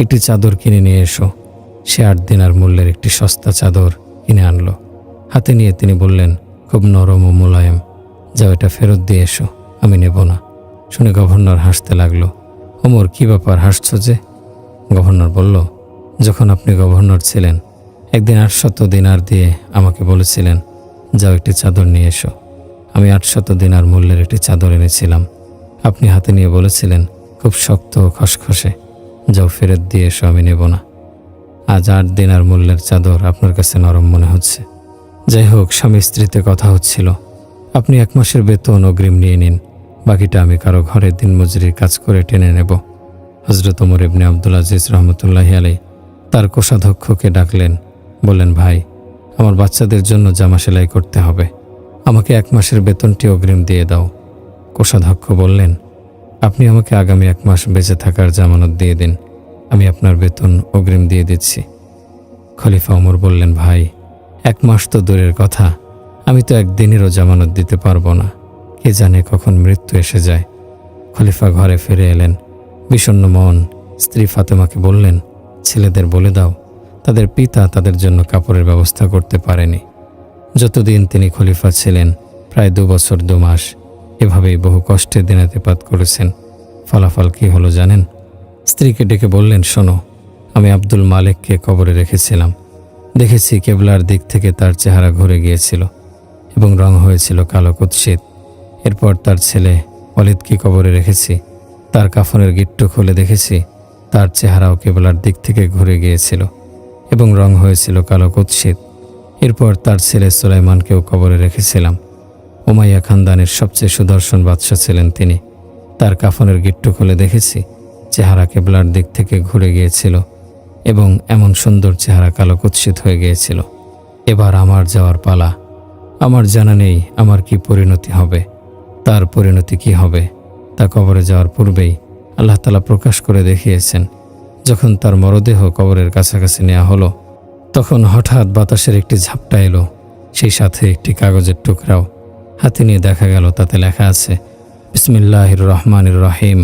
একটি চাদর কিনে নিয়ে এসো। সে 8 দিনার মূল্যের একটি সস্তা চাদর কিনে আনলো। হাতে নিয়ে তিনি বললেন, খুব নরম ও মোলায়েম, যাও এটা ফেরত দিয়ে এসো, আমি নেব না। শুনে গভর্নর হাসতে লাগলো। ওমর, কি ব্যাপার, হাসছো যে? গভর্নর বলল, যখন আপনি গভর্নর ছিলেন একদিন 800 দিনার দিয়ে আমাকে বলেছিলেন, যাও একটি চাদর নিয়ে এসো। আমি 800 দিনার মূল্যের একটি চাদর এনেছিলাম। আপনি হাতে নিয়ে বলেছিলেন, খুব শক্ত ও খসখসে, যাও ফেরত দিয়ে এসো, আমি নেব না। আজ 8 দিনার মূল্যের চাদর আপনার কাছে নরম মনে হচ্ছে। যাই হোক, স্বামী স্ত্রীতে কথা হচ্ছিল। আপনি 1 মাসের বেতন অগ্রিম নিয়ে নিন, বাকিটা আমি কারো ঘরে দিনমজুরির কাজ করে টেনে নেব। হযরত ওমর ইবনে আব্দুল আজিজ রহমতুল্লাহি আলাইহি তার কোষাধ্যক্ষকে ডাকলেন, বললেন, ভাই, আমার বাচ্চাদের জন্য জামা সেলাই করতে হবে, আমাকে 1 মাসের বেতনটি অগ্রিম দিয়ে দাও। কোষাধ্যক্ষ বললেন, আপনি আমাকে আগামী 1 মাস বেঁচে থাকার জামানত দিয়ে দিন, আমি আপনার বেতন অগ্রিম দিয়ে দিচ্ছি। খলিফা ওমর বললেন, ভাই, 1 মাস তো দূরের কথা, আমি তো 1 দিনেরও জামানত দিতে পারবো না, কে জানে কখন মৃত্যু এসে যায়। খলিফা ঘরে ফিরে এলেন। বিষণ্ণ মন স্ত্রী ফাতেমাকে বললেন, ছেলেদের বলে দাও তাদের পিতা তাদের জন্য কাপড়ের ব্যবস্থা করতে পারেনি। যতদিন তিনি খলিফা ছিলেন, প্রায় 2 বছর 2 মাস এভাবেই বহু কষ্টে দিনাতিপাত করেছেন। ফলাফল কি হলো জানেন? স্ত্রীকে ডেকে বললেন, শোনো, আমি আব্দুল মালিককে কবরে রেখেছিলাম। দেখেছি কেবলার দিক থেকে তার চেহারা ঘুরে গিয়েছিল এবং রং হয়েছিল কালো কুৎসিত। এরপর তার ছেলে ওয়ালিদকে কবরে রেখেছি, তার কাফনের গিট্টু খুলে দেখেছি তার চেহারাও কেবলার দিক থেকে ঘুরে গিয়েছিল এবং রং হয়েছিল কালো কুৎসিত। এরপর তার ছেলে সুলাইমানকেও কবরে রেখেছিলাম। উমাইয়া খানদানের সবচেয়ে সুদর্শন বাদশা ছিলেন তিনি। তার কাফনের গিট্টু খুলে দেখেছি চেহারা কেবলার দিক থেকে ঘুরে গিয়েছিল এবং এমন সুন্দর চেহারা কালো কুৎসিত হয়ে গিয়েছিল। এবার আমার যাওয়ার পালা। আমার জানা নেই আমার কি পরিণতি হবে, তার পরিণতি কি হবে তা কবরে যাওয়ার পূর্বেই আল্লাহ তাআলা প্রকাশ করে দেখিয়েছেন। যখন তার মরদেহ কবরের কাছাকাছি নেওয়া হলো, তখন হঠাৎ বাতাসের একটি ঝাপটা এলো, সেই সাথে একটি কাগজের টুকরাও। হাতে নিয়ে দেখা গেল তাতে লেখা আছে, বিসমিল্লাহির রহমানির রহিম,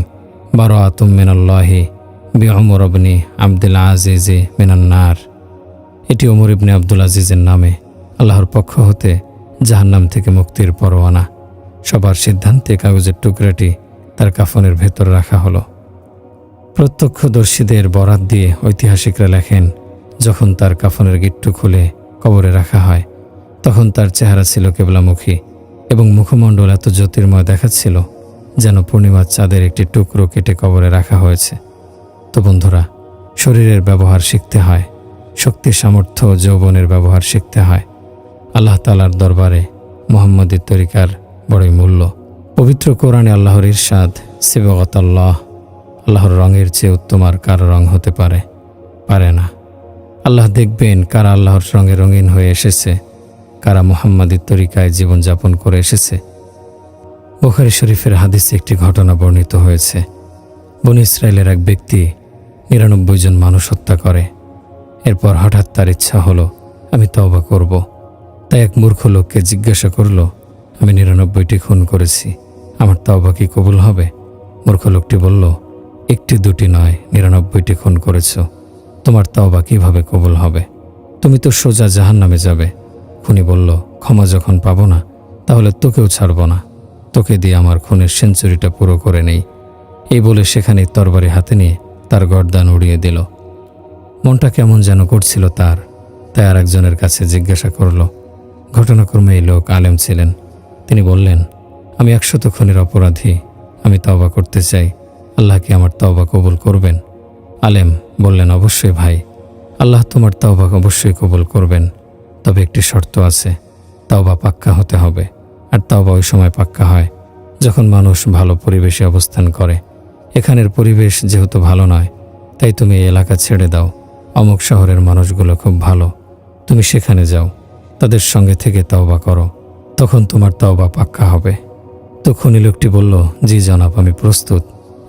বারাআতুম মিনাল্লাহি বিউমর ইবনে আব্দুল আজিজ মিনান নার। এটি ওমর ইবনে আব্দুল আজিজের নামে আল্লাহর পক্ষ হতে জাহান্নাম থেকে মুক্তির পরোয়ানা। সবার সিদ্ধান্তে কাগজের টুকরাটি তার কাফনের ভেতর রাখা হলো। প্রত্যক্ষদর্শীদের বরাত দিয়ে ঐতিহাসিকরা লেখেন, যখন তার কাফনের গিট্টু খুলে কবরে রাখা হয়, তখন তার চেহারা ছিল কেবলামুখী এবং মুখমণ্ডল এত জ্যোতির্ময় দেখাচ্ছিল যেন পূর্ণিমার চাঁদের একটি টুকরো কেটে কবরে রাখা হয়েছে। তো বন্ধুরা, শরীরের ব্যবহার শিখতে হয়, শক্তি সামর্থ্য যৌবনের ব্যবহার শিখতে হয়। আল্লাহ তাআলার দরবারে মুহাম্মদী তরিকার বড়ই মূল্য। পবিত্র কোরআনে আল্লাহর ইরশাদ, সিবগাতাল্লাহ, আল্লাহর রঙের চেয়ে উত্তম আর কার রং হতে পারে না। আল্লাহ দেখবেন কারা আল্লাহর সঙ্গে রঙিন হয়ে এসেছে, কারা মুহাম্মদী তরিকায় জীবনযাপন করে এসেছে। বুখারী শরীফের হাদিসে একটি ঘটনা বর্ণিত হয়েছে। বনী ইসরায়েলের এক ব্যক্তি 99 জন মানুষ হত্যা করে। এরপর হঠাৎ তার ইচ্ছা হলো, আমি তওবা করব। তাই এক মূর্খ লোককে জিজ্ঞাসা করল, আমি 99টি খুন করেছি, আমার তওবা কি কবুল হবে? মূর্খ লোকটি বলল, 1টি 2টি নয়, 99টি খুন করেছ, তোমার তওবা কিভাবে কবুল হবে? তুমি তো সোজা জাহান্নামে যাবে। খুনি বলল, ক্ষমা যখন পাবো না, তাহলে তোকেও ছাড়ব না, তোকে দিয়ে আমার খুনের সেঞ্চুরিটা পুরো করে নেই। এই বলে সেখানে তরবারি হাতে নিয়ে তার গর্দান উড়িয়ে দিল। মনটা কেমন যেন করছিল তার, তাই আর একজনের কাছে জিজ্ঞাসা করল। ঘটনাক্রমে এই লোক আলেম ছিলেন। তিনি বললেন, আমি 100 খুনের অপরাধী, আমি তওবা করতে চাই, আল্লাহ কি আমার তওবা কবুল করবেন? আলেম বললেন, অবশ্যই ভাই, আল্লাহ তোমার তওবা অবশ্যই কবুল করবেন, তবে একটি শর্ত আছে, তওবা পাক্কা হতে হবে। আর তওবা ওই সময় পাক্কা হয় যখন মানুষ ভালো পরিবেশে অবস্থান করে। এখানের পরিবেশ যেহেতু ভালো নয়, তাই তুমি এই এলাকা ছেড়ে দাও। অমুক শহরের মানুষগুলো খুব ভালো, তুমি সেখানে যাও, তাদের সঙ্গে থেকে তওবা করো, তখন তোমার তওবা পাক্কা হবে। তো খুনি লোকটি বলল, জি জনাব, আমি প্রস্তুত,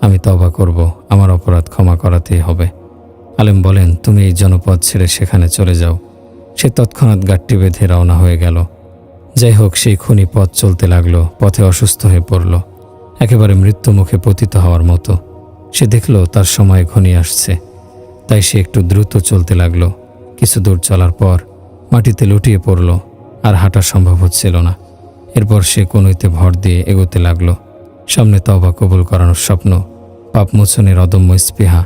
আমি তওবা করব, আমার অপরাধ ক্ষমা করাতেই হবে। আলেম বলেন, তুমি এই জনপদ ছেড়ে সেখানে চলে যাও। সে তৎক্ষণাৎ গাঁটটি বেঁধে রওনা হয়ে গেল। যাই হোক, সেই খুনি পথ চলতে লাগলো, পথে অসুস্থ হয়ে পড়ল। একেবারে মৃত্যুমুখে পতিত হওয়ার মতো। সে দেখল তার সময় ঘনিয়ে আসছে, তাই সে একটু দ্রুত চলতে লাগলো। কিছু দূর চলার পর মাটিতে লুটিয়ে পড়ল, আর হাঁটা সম্ভব হচ্ছিল না। এরপর সে কনুইতে ভর দিয়ে এগোতে লাগলো। সামনে তওবা কবুল করানোর স্বপ্ন, পাপ মোচনের অদম্য স্পৃহা।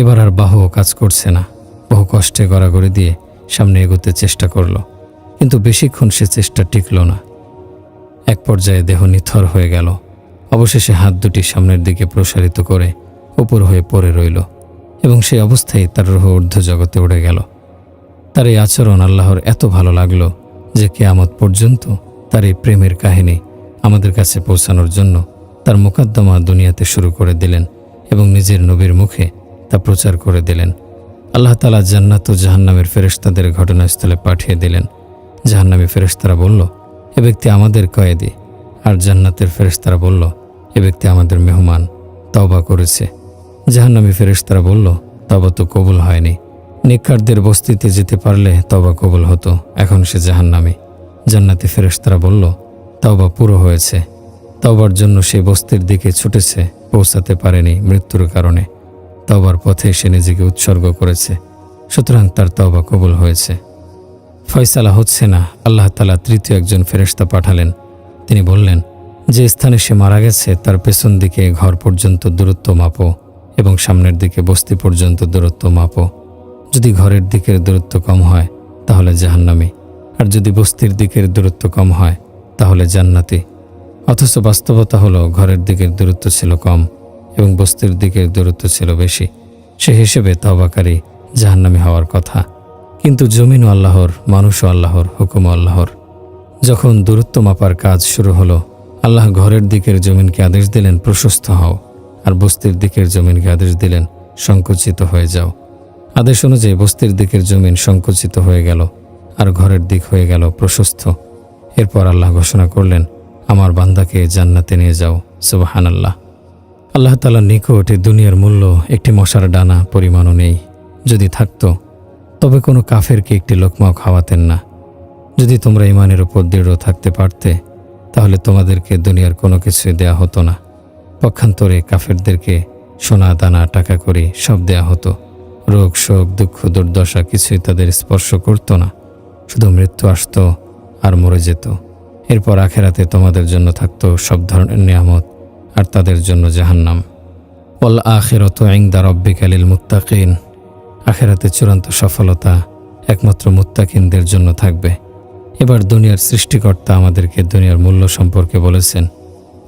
এবার আর বাহুও কাজ করছে না। বহু কষ্টে গড়াগড়ি দিয়ে সামনে এগোতে চেষ্টা করল, কিন্তু বেশিক্ষণ সে চেষ্টা টিকল না। এক পর্যায়ে দেহ নিথর হয়ে গেল। অবশেষে হাত দুটি সামনের দিকে প্রসারিত করে উপর হয়ে পড়ে রইল, এবং সেই অবস্থায় তার রূহ ঊর্ধ্ব জগতে উড়ে গেল। তার এই আচরণ আল্লাহর এত ভালো লাগলো যে কিয়ামত পর্যন্ত তার এই প্রেমের কাহিনী আমাদের কাছে পৌঁছানোর জন্য তার মোকদ্দমা দুনিয়াতে শুরু করে দিলেন এবং নিজের নবীর মুখে তা প্রচার করে দিলেন। আল্লাহ তাআলা জান্নাত ও জাহান্নামের ফেরেশতাদের ঘটনাস্থলে পাঠিয়ে দিলেন। জাহান্নামী ফেরেশতারা বলল, এ ব্যক্তি আমাদের কয়েদি। আর জান্নাতের ফেরেশতারা বলল, এ ব্যক্তি আমাদের মেহমান, তওবা করেছে। জাহান্নামী ফেরেশতারা বলল, তওবা তো কবুল হয়নি। নেককারদের বস্তিতে যেতে পারলে তওবা কবুল হতো, এখন সে জাহান্নামী। জান্নাতি ফেরেশতারা বলল, তওবা পুরো হয়েছে। তওবার জন্য সে বস্তির দিকে ছুটেছে, পৌঁছাতে পারেনি মৃত্যুর কারণে। তওবার পথে সে নিজেকে উৎসর্গ করেছে, সুতরাং তার তওবা কবুল হয়েছে। ফয়সালা হচ্ছে না। আল্লাহ তাআলা তৃতীয় একজন ফেরেশতা পাঠালেন। তিনি বললেন, যে স্থানে সে মারা গেছে তার পেছন দিকে ঘর পর্যন্ত দূরত্ব মাপো এবং সামনের দিকে বস্তি পর্যন্ত দূরত্ব মাপো। যদি ঘরের দিকের দূরত্ব কম হয় তাহলে জাহান্নামী, আর যদি বস্তির দিকের দূরত্ব কম হয় তাহলে জান্নাতি। অথচ বাস্তবতা হলো ঘরের দিকের দূরত্ব ছিল কম এবং বস্তির দিকের দূরত্ব ছিল বেশি। সে হিসেবে তওবাকারী জাহান্নামী হওয়ার কথা। কিন্তু জমিনও আল্লাহর, মানুষও আল্লাহর, হুকুমও আল্লাহর। যখন দূরত্ব মাপার কাজ শুরু হলো, আল্লাহ ঘরের দিকের জমিনকে আদেশ দিলেন, প্রশস্ত হও, আর বস্তির দিকের জমিনকে আদেশ দিলেন, সংকুচিত হয়ে যাও। আদেশ অনুযায়ী বস্তির দিকের জমিন সংকুচিত হয়ে গেল, আর ঘরের দিক হয়ে গেল প্রশস্ত। এরপর আল্লাহ ঘোষণা করলেন, আমার বান্দাকে জান্নাতে নিয়ে যাও। সুবহানাল্লাহ। আল্লাহ তাআলার নিকট এই দুনিয়ার মূল্য একটি মশার ডানা পরিমাণও নেই। যদি থাকতো তবে কোনো কাফেরকে একটি লোকমাও খাওয়াতেন না। যদি তোমরা ঈমানের উপর দৃঢ় থাকতে পারতে তাহলে তোমাদেরকে দুনিয়ার কোনো কিছুই দেয়া হতো না। পক্ষান্তরে কাফেরদেরকে সোনা, দানা, টাকা কড়ি সব দেয়া হতো। রোগ, শোক, দুঃখ, দুর্দশা কিছুই তাদের স্পর্শ করতো না। শুধু মৃত্যু আসতো আর মরে যেত। এরপর আখেরাতে তোমাদের জন্য থাকতো সব ধরনের নিয়ামত, আর তাদের জন্য জাহান্নাম। ওয়াল আখিরাতু ইনদা রাব্বিকা লিল মুত্তাকিন। আখেরাতে চূড়ান্ত সফলতা একমাত্র মুত্তাকিনদের জন্য থাকবে। এবার দুনিয়ার সৃষ্টিকর্তা আমাদেরকে দুনিয়ার মূল্য সম্পর্কে বলেছেন,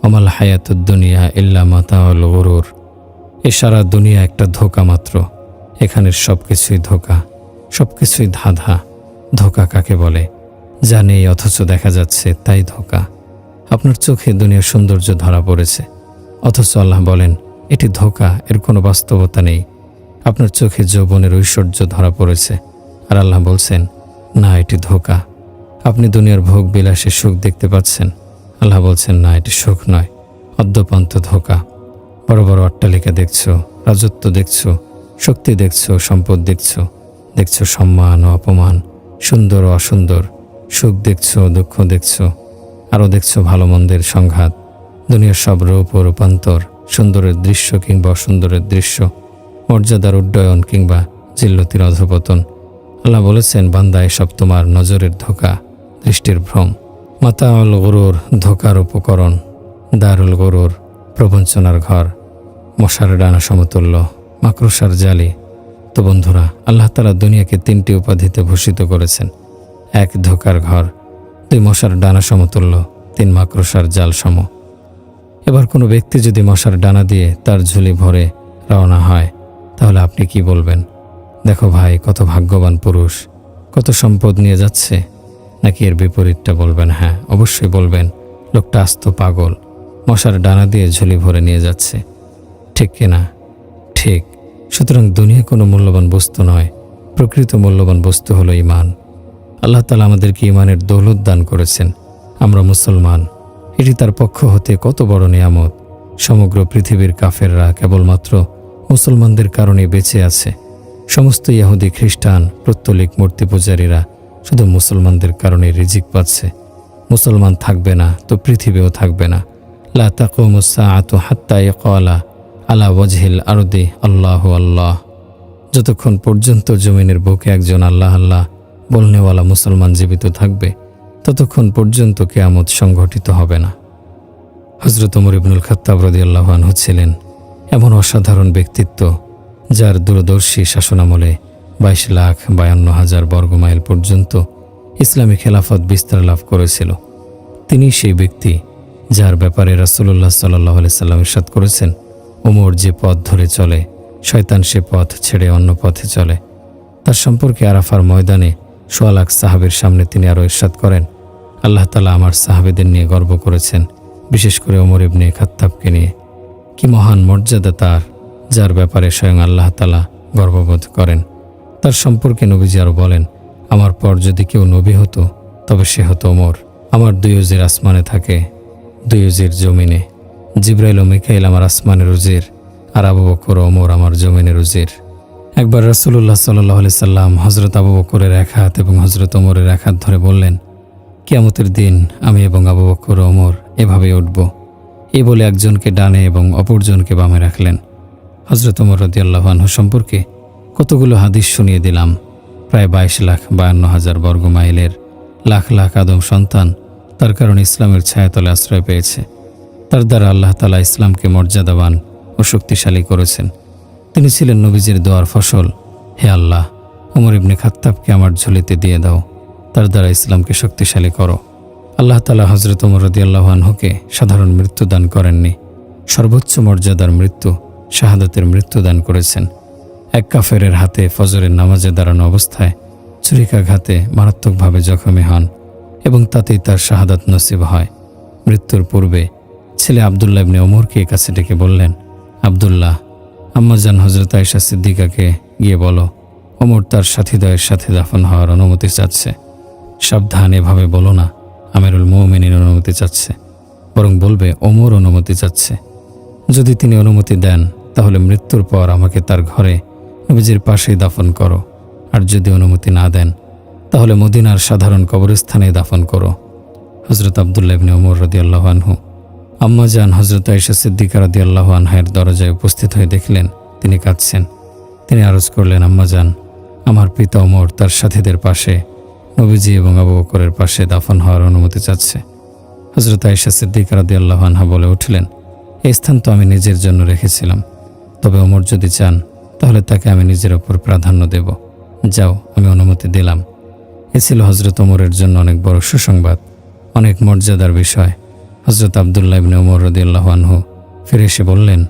আমাল হায়াতুদ দুনিয়া ইল্লা মাতাউল গুরুর। এ সারা দুনিয়া একটা ধোঁকা মাত্র। এখানের সব কিছুই ধোঁকা, সব কিছুই ধাঁধা। ধোঁকা কাকে বলে? যা নেই অথচ দেখা যাচ্ছে তাই ধোঁকা। আপনার চোখে দুনিয়ার সৌন্দর্য ধরা পড়েছে, অথচ আল্লাহ বলেন এটি ধোঁকা, এর কোনো বাস্তবতা নেই। আপনার চোখে যৌবনের ঐশ্বর্য ধরা পড়েছে, আর আল্লাহ বলছেন না, এটি ধোঁকা। আপনি দুনিয়ার ভোগ বিলাসে সুখ দেখতে পাচ্ছেন, আল্লাহ বলছেন না, এটি সুখ নয়, অদ্যপান্ত ধোঁকা। বড় বড় অট্টালিকা দেখছো, রাজত্ব দেখছো, শক্তি দেখছো, সম্পদ দেখছো, দেখছো সম্মান ও অপমান, সুন্দর ও অসুন্দর, সুখ দেখছো, দুঃখ দেখছো, আরও দেখছো ভালো মন্দের সংঘাত। দুনিয়ার সব রূপ ও রূপান্তর, সুন্দরের দৃশ্য কিংবা অসুন্দরের দৃশ্য, মর্যাদার উড্ডয়ন কিংবা জিল্লতির অধঃপতন। আল্লাহ বলেছেন, বান্দা এসব তোমার নজরের ধোঁকা, দৃষ্টির ভ্রম। মাতাউল গুরুর, ধোঁকার উপকরণ। দারুল গুরুর, প্রবঞ্চনার ঘর। মশার ডানা সমতুল্য, মাকড়সার জালি। তো বন্ধুরা, আল্লাহ তাআলা দুনিয়াকে তিনটি উপাধিতে ভূষিত করেছেন। 1 ধোঁকার ঘর, 2 মশার ডানা সমতুল্য, 3 মাকড়সার জাল সম। এবার কোনো ব্যক্তি যদি মশার ডানা দিয়ে তার ঝুলি ভরে রওনা হয়, তাহলে আপনি কি বলবেন? দেখো ভাই, কত ভাগ্যবান পুরুষ, কত সম্পদ নিয়ে যাচ্ছে। নাকি এর বিপরীতটা বলবেন? হ্যাঁ, অবশ্যই বলবেন, লোকটা আস্ত পাগল, মশার ডানা দিয়ে ঝুলি ভরে নিয়ে যাচ্ছে। ঠিক কিনা? ঠিক। সুতরাং দুনিয়া কোনো মূল্যবান বস্তু নয়। প্রকৃত মূল্যবান বস্তু হলো ঈমান। আল্লাহ তাআলা আমাদেরকে ঈমানের দৌলত দান করেছেন। আমরা মুসলমান, এটি তার পক্ষ হতে কত বড় নিয়ামত। সমগ্র পৃথিবীর কাফেররা কেবলমাত্র মুসলমানদের কারণে বেঁচে আছে। সমস্ত ইহুদি, খ্রিস্টান, পৌত্তলিক মূর্তি পূজারীরা শুধু মুসলমানদের কারণে রিজিক পাচ্ছে। মুসলমান থাকবে না তো পৃথিবীও থাকবে না। লা তাকুমুস সাআতু হাত্তা ইয়াকালা আলা ওয়াজহিল আরদি আল্লাহু আল্লাহ। যতক্ষণ পর্যন্ত জমিনের বুকে একজন আল্লাহ আল্লাহ বলনেওয়ালা মুসলমান জীবিত থাকবে, ততক্ষণ পর্যন্ত কিয়ামত সংঘটিত হবে না। হযরত ওমর ইবনুল খাত্তাব রাদিয়াল্লাহু আনহু ছিলেন এমন অসাধারণ ব্যক্তিত্ব, যার দূরদর্শী শাসনামলে 22,52,000 বর্গমাইল পর্যন্ত ইসলামী খেলাফত বিস্তার লাভ করেছিল। তিনি সেই ব্যক্তি যার ব্যাপারে রাসূলুল্লাহ সাল্লাল্লাহু আলাইহি সাল্লাম ইরশাদ করেছেন, ওমর যে পথ ধরে চলে শয়তান সে পথ ছেড়ে অন্য পথে চলে। তার সম্পর্কে আরাফার ময়দানে 1,000,000 লাখ সাহাবীর সামনে তিনি আরও ইরশাদ করেন, আল্লাহ তাআলা আমার সাহাবীদের নিয়ে গর্ব করেছেন, বিশেষ করে ওমর ইবনে খাত্তাবকে নিয়ে। কি মহান মর্যাদা তার, যার ব্যাপারে স্বয়ং আল্লাহ তাআলা গর্ববোধ করেন। তার সম্পর্কে নবীজি আরও বলেন, আমার পর যদি কেউ নবী হতো তবে সে হতো ওমর। আমার 2 উজির আসমানে থাকে, 2 উজির জমিনে। জিবরাইল ও মিকাইল আমার আসমানের উজির, আর আবু বকর ও ওমর আমার জমিনের উজির। একবার রাসূলুল্লাহ সাল্লাল্লাহু আলাইহি সাল্লাম হযরত আবু বকরের এক হাত এবং হযরত ওমরের এক হাত ধরে বললেন, কিয়ামতের দিন আমি এবং আবু বকর ও ওমর এভাবে উঠব। এই বলে একজনকে ডানে এবং অপরজনকে বামে রাখলেন। হযরত ওমর রাদিয়াল্লাহু আনহু সম্পর্কে কতগুলো হাদিস শুনিয়ে দিলাম। প্রায় 22,52,000 বর্গমাইলের লাখ লাখ আদম সন্তান তার কারণে ইসলামের ছায়াতলে আশ্রয় পেয়েছে। তার দ্বারা আল্লাহ তাআলা ইসলামকে মর্যাদাবান ও শক্তিশালী করেছেন। তিনি ছিলেন নবীজির দোয়ার ফসল, হে আল্লাহ, ওমর ইবনে খাত্তাবকে আমার ঝুলিতে দিয়ে দাও, তার দ্বারা ইসলামকে শক্তিশালী করো। আল্লাহ তাআলা হযরত ওমর রাদিয়াল্লাহু আনহুকে সাধারণ মৃত্যু দান করেননি, সর্বোচ্চ মর্যাদার মৃত্যু, শাহাদাতের মৃত্যু দান করেছেন। এক কাফেরের হাতে ফজরের নামাজে দাঁড়ানো অবস্থায় ছুরিকাঘাতে মারাত্মকভাবে জখমী হন এবং তাতেই তার শাহাদাত নসিব হয়। মৃত্যুর পূর্বে ছেলে আব্দুল্লাহ ইবনে ওমরকে কাছে ডেকে বললেন, আব্দুল্লাহ, আম্মাজান হযরত আয়েশা সিদ্দিকাকে গিয়ে বলো, ওমর তার সাথীদ্বয়ের সাথে দাফন হওয়ার অনুমতি চাচ্ছে। সাবধান, এভাবে বলো না আমিরুল মুমিনিন অনুমতি চাচ্ছে, বরং বলবে ওমর অনুমতি চাচ্ছে। যদি তিনি অনুমতি দেন তাহলে মৃত্যুর পর আমাকে তার ঘরে নবীজির পাশেই দাফন করো, আর যদি অনুমতি না দেন তাহলে মদিনার সাধারণ কবরস্থানে দাফন করো। হযরত আব্দুল্লাহ ইবনে ওমর রাদিয়াল্লাহু আনহু আম্মাজান হযরত আয়েশা সিদ্দিকা রাদিয়াল্লাহু আনহার দরজায় উপস্থিত হয়ে দেখলেন তিনি কাঁদছেন। তিনি আরজ করলেন, আম্মাজান, আমার পিতা ওমর তার সাথীদের পাশে নবীজি এবং আবু বকরের পাশে দাফন হওয়ার অনুমতি চাচ্ছে। হযরত আয়েশা সিদ্দিকা রাদিয়াল্লাহু আনহা বলে উঠলেন, এই স্থান তো আমি নিজের জন্য রেখেছিলাম, তবে ওমর যদি চান তাহলে তাকে আমি নিজের ওপর প্রাধান্য দেব। যাও, আমি অনুমতি দিলাম। এ ছিল হযরত ওমরের জন্য অনেক বড় সুসংবাদ, অনেক মর্যাদার বিষয়। হযরত আব্দুল্লাহ ইবনে ওমর রাদিয়াল্লাহু আনহু ফিরে এসে বললেন,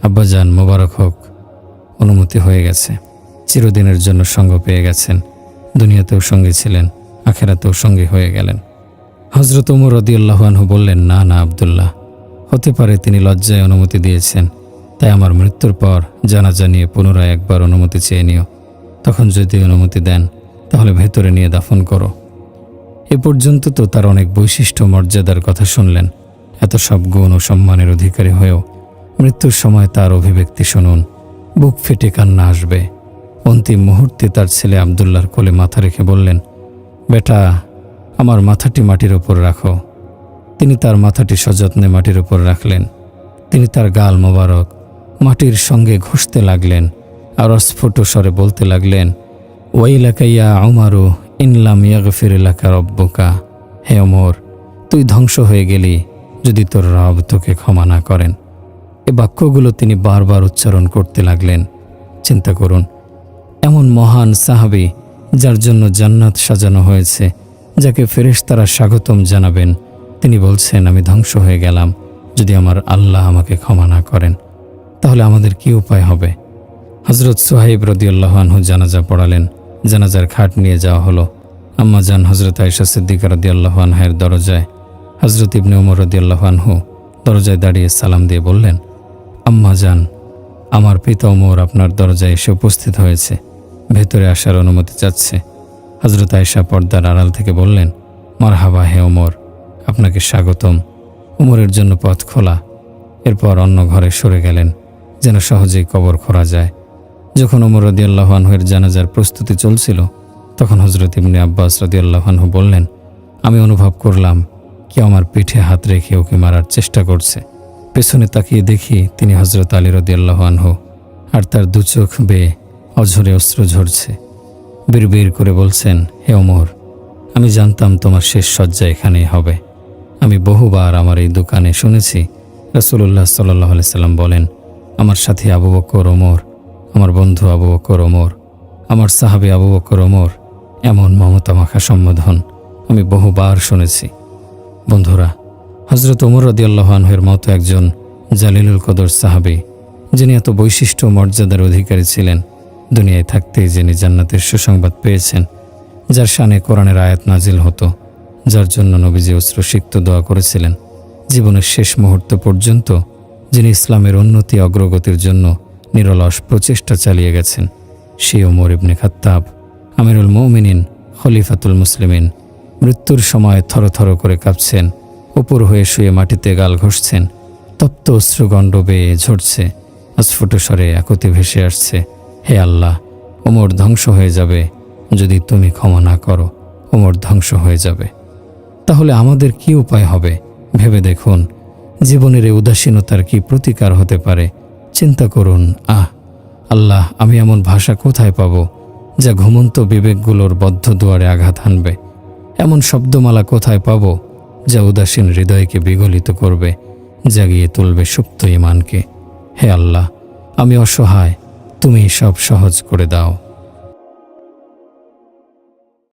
আব্বাজান, মোবারক হোক, অনুমতি হয়ে গেছে। চিরদিনের জন্য সঙ্গ পেয়ে গেছেন। দুনিয়াতেও সঙ্গী ছিলেন, আখিরাতেও সঙ্গী হয়ে গেলেন। হযরত ওমর রাদিয়াল্লাহু আনহু বললেন, না না আব্দুল্লাহ, হতে পারে তিনি লজ্জায় অনুমতি দিয়েছেন, তাই আমার মৃত্যুর পর জানাজা নিয়ে পুনরায় একবার অনুমতি চেয়ে নিও। তখন যদি অনুমতি দেন তাহলে ভেতরে নিয়ে দাফন করো। এ পর্যন্ত তো তার অনেক বৈশিষ্ট্য মর্যাদার কথা শুনলেন। এত সব গুণ ও সম্মানের অধিকারী হয়েও মৃত্যুর সময় তার অভিব্যক্তি শুনুন, বুক ফেটে কান্না আসবে। অন্তিম মুহূর্তে তার ছেলে আব্দুল্লাহর কোলে মাথা রেখে বললেন, বেটা, আমার মাথাটি মাটির ওপর রাখো। তিনি তার মাথাটি সযত্নে মাটির উপর রাখলেন। তিনি তার গাল মোবারক মাটির সঙ্গে ঘষতে লাগলেন আর অস্ফুট স্বরে বলতে লাগলেন, ওয়াইলাকা ইয়া উমারু ইনলাম ইয়াগফির লাকা রব্বুকা। হে ওমর, তুই ধ্বংস হয়ে গেলি যদি তোর রব তোকে ক্ষমা না করেন। এ বাক্যগুলো তিনি বারবার উচ্চারণ করতে লাগলেন। চিন্তা করুন, এমন মহান সাহাবী যার জন্য জান্নাত সাজানো হয়েছে, যাকে ফেরেশতারা স্বাগতম জানাবেন, তিনি বলছেন, আমি ধ্বংস হয়ে গেলাম যদি আমার আল্লাহ আমাকে ক্ষমা না করেন। তাহলে আমাদের কি উপায় হবে? হযরত সুহাইব রাদিয়াল্লাহু আনহু জানাজা পড়ালেন। জানাজার খাট নিয়ে যাওয়া হলো। আম্মাজান হযরত আয়েশা সিদ্দিকা রাদিয়াল্লাহু আনহার দরজায় হযরত ইবনে ওমর রাদিয়াল্লাহু আনহু দরজায় দাঁড়িয়ে সালাম দিয়ে বললেন, আম্মাজান, আমার পিতা ওমর আপনার দরজায় এসে উপস্থিত হয়েছে, ভেতরে আসার অনুমতি চাচ্ছে। হযরত আয়েশা পর্দার আড়াল থেকে বললেন, মারহাবা হে ওমর, আপনাকে স্বাগতম। ওমরের জন্য পথ খোলা। এরপর অন্য ঘরে সরে গেলেন যেন সহজেই কবর খোঁড়া যায়। যখন ওমর রাদিয়াল্লাহু আনহুর জানাজার প্রস্তুতি চলছিল, তখন হযরত ইবনে আব্বাস রাদিয়াল্লাহু আনহু বললেন, আমি অনুভব করলাম কেউ আমার পিঠে হাত রেখে ওকে মারার চেষ্টা করছে। পেছনে তাকিয়ে দেখি তিনি হযরত আলী রাদিয়াল্লাহু আনহু, আর তার দু চোখ বেয়ে অঝরে অশ্রু ঝরছে। বিড়বিড় করে বলছেন, হে ওমর, আমি জানতাম তোমার শেষ শয্যা এখানেই হবে। আমি বহুবার আমার এই দোকানে শুনেছি রাসূলুল্লাহ সাল্লাল্লাহু আলাইহি সাল্লাম বলেন, আমার সাথী আবু বকর ওমর, আমার বন্ধু আবু বকর ওমর, আমার সাহাবী আবু বকর ওমর, এমন মমতা মাখা সম্বোধন আমি বহুবার শুনেছি। বন্ধুরা, হযরত ওমর রাদিয়াল্লাহু আনহুর মতো একজন জালিলুল কদর সাহাবী, যিনি এত বৈশিষ্ট্য ও মর্যাদার অধিকারী ছিলেন, দুনিয়ায় থাকতেই যিনি জান্নাতের সুসংবাদ পেয়েছেন, যার শানে কোরআনের আয়াত নাজিল হতো, যার জন্য নবীজি অশ্রুসিক্ত দোয়া করেছিলেন, জীবনের শেষ মুহূর্ত পর্যন্ত যিনি ইসলামের উন্নতি অগ্রগতির জন্য নিরলস প্রচেষ্টা চালিয়ে গেছেন, সেই ওমর ইবনে খাত্তাব, আমিরুল মুমিনিন, খলিফাতুল মুসলিমিন, মৃত্যুর সময় থরথর করে কাঁপছেন, উপর হয়ে শুয়ে মাটিতে গাল ঘষছেন, তপ্ত অশ্রুগণ্ড বেয়ে ঝরছে, অস্ফুট স্বরে একতি ভেসে আসছে, হে আল্লাহ, ওমর ধ্বংস হয়ে যাবে যদি তুমি ক্ষমা না করো, ওমর ধ্বংস হয়ে যাবে। তাহলে আমাদের কি উপায় হবে ভেবে দেখুন। জীবনের এই উদাসীনতার কি প্রতিকার হতে পারে? চিন্তা করুন। আল্লাহ, আমি এমন ভাষা কোথায় পাব যা ঘুমন্ত বিবেকগুলোর বদ্ধ দুয়ারে আঘাত হানবে? এমন শব্দমালা কোথায় পাব যা উদাসীন হৃদয়কে বিগলিত করবে, জাগিয়ে তুলবে সুপ্ত ঈমানকে? হে আল্লাহ, আমি অসহায়, তুমি সব সহজ করে দাও।